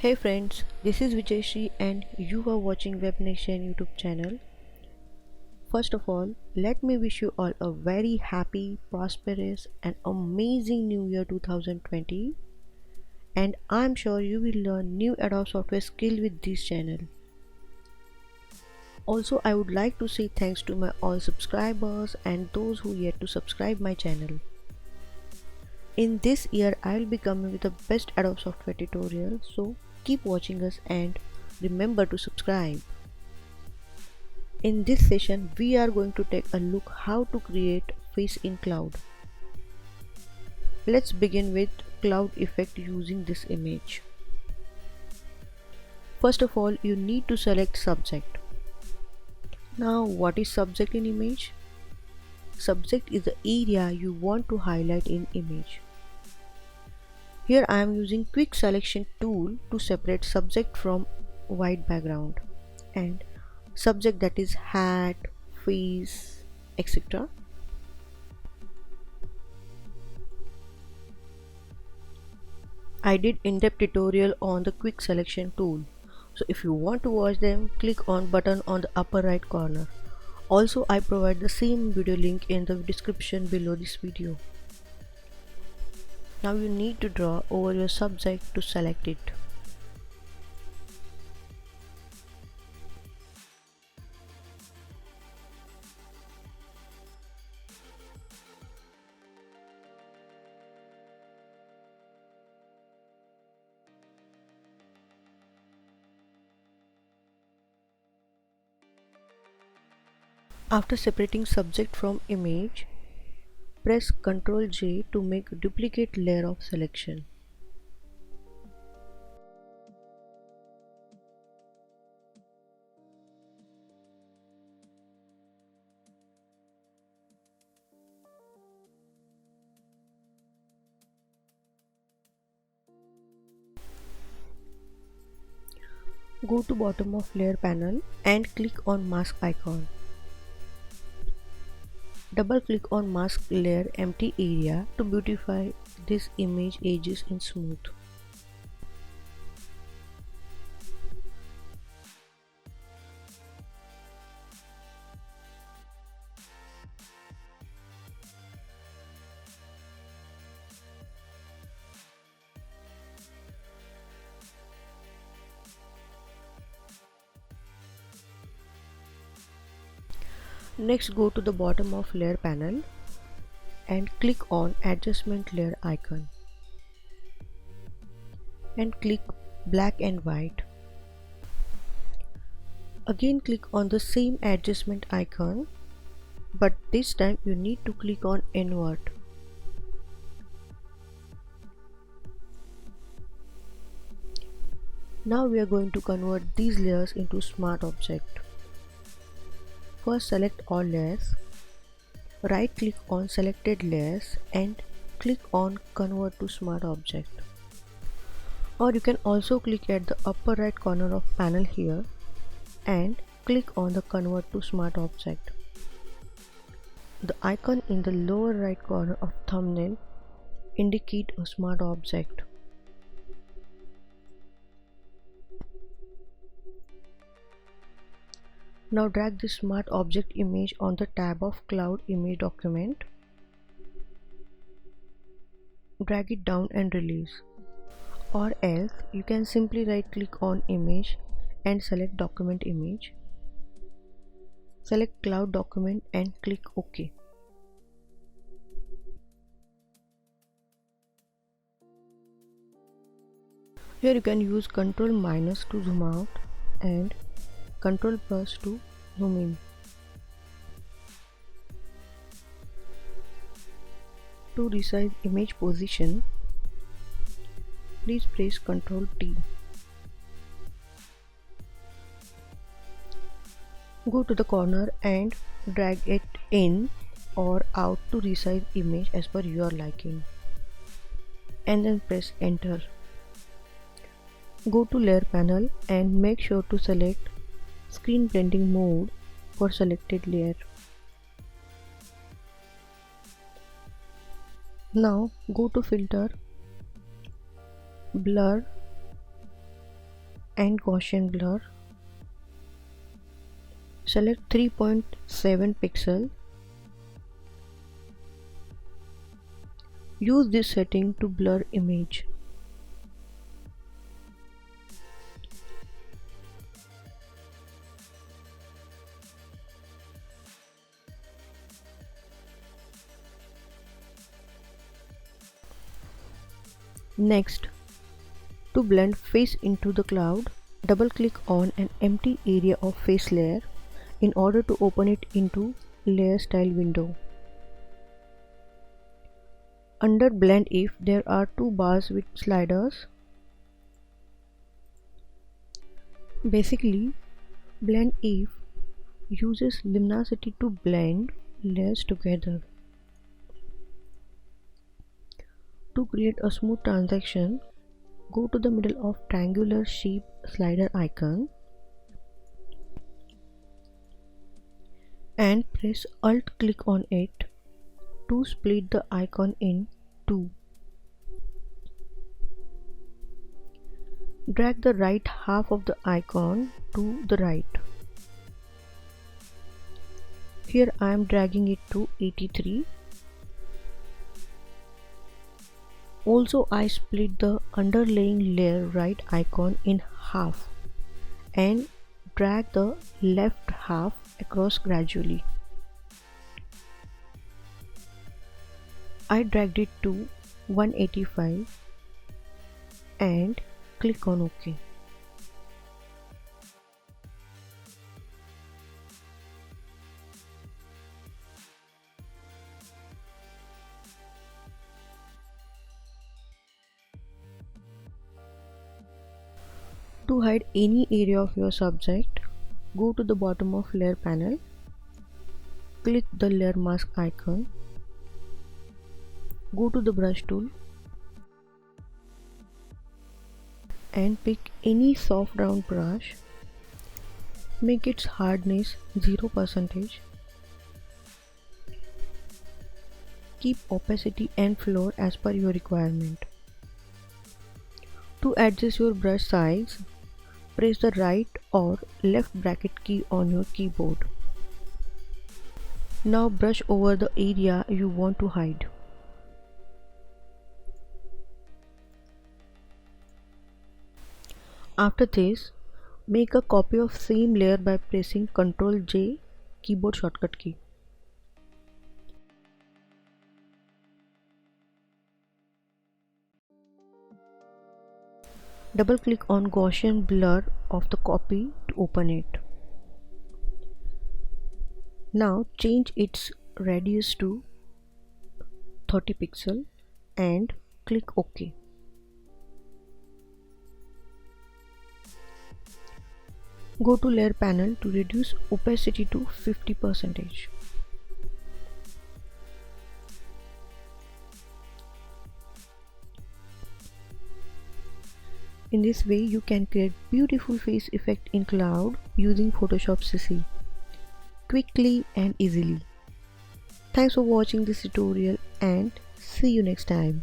Hey friends, this is Vijayshri and you are watching Web Nation YouTube channel. First of all, let me wish you all a very happy, prosperous and amazing new year 2020, and I'm sure you will learn new Adobe software skill with this channel. Also, I would like to say thanks to my all subscribers and those who yet to subscribe my channel. In this year, I will be coming with the best Adobe software tutorial, so keep watching us and remember to subscribe. In this session, we are going to take a look how to create face in cloud. Let's begin with cloud effect using this image. First of all, you need to select subject. Now, what is subject in image? Subject is the area you want to highlight in image. Here I am using quick selection tool to separate subject from white background and subject, that is hat, face, etc. I did in-depth tutorial on the quick selection tool. So if you want to watch them, click on button on the upper right corner. Also, I provide the same video link in the description below this video. Now you need to draw over your subject to select it. After separating subject from image, press Ctrl J to make a duplicate layer of selection. Go to bottom of layer panel and click on mask icon. Double click on mask layer empty area to beautify this image edges in smooth. Next, go to the bottom of layer panel and click on adjustment layer icon and click black and white. Again click on the same adjustment icon, but this time you need to click on invert. Now we are going to convert these layers into smart object. First select all layers, right click on selected layers and click on convert to smart object. Or you can also click at the upper right corner of panel here and click on the convert to smart object. The icon in the lower right corner of thumbnail indicate a smart object. Now drag the smart object image on the tab of Cloud Image document. Drag it down and release. Or else you can simply right click on image and select document image. Select Cloud document and click OK. Here you can use Ctrl- to zoom out and Ctrl+ to zoom in. To resize image position, please press Ctrl T. Go to the corner and drag it in or out to resize image as per your liking, and then press enter. Go to layer panel and make sure to select screen blending mode for selected layer. Now go to filter, blur and Gaussian blur. Select 3.7 pixel. Use this setting to blur image. Next, to blend face into the cloud, double click on an empty area of face layer in order to open it into layer style window. Under blend if there are two bars with sliders. Basically, blend if uses luminosity to blend layers together. To create a smooth transition, go to the middle of triangular shape slider icon and press Alt click on it to split the icon in two. Drag the right half of the icon to the right. Here I am dragging it to 83. Also, I split the underlying layer right icon in half and drag the left half across gradually. I dragged it to 185 and click on OK. To hide any area of your subject, go to the bottom of layer panel, click the layer mask icon, go to the brush tool and pick any soft round brush. Make its hardness 0%. Keep opacity and floor as per your requirement. To adjust your brush size, press the right or left bracket key on your keyboard. Now brush over the area you want to hide. After this, make a copy of same layer by pressing Ctrl J keyboard shortcut key. Double click on Gaussian blur of the copy to open it. Now change its radius to 30 pixel and click OK. Go to layer panel to reduce opacity to 50%. In this way, you can create beautiful face effect in cloud using Photoshop CC quickly and easily. Thanks for watching this tutorial and see you next time.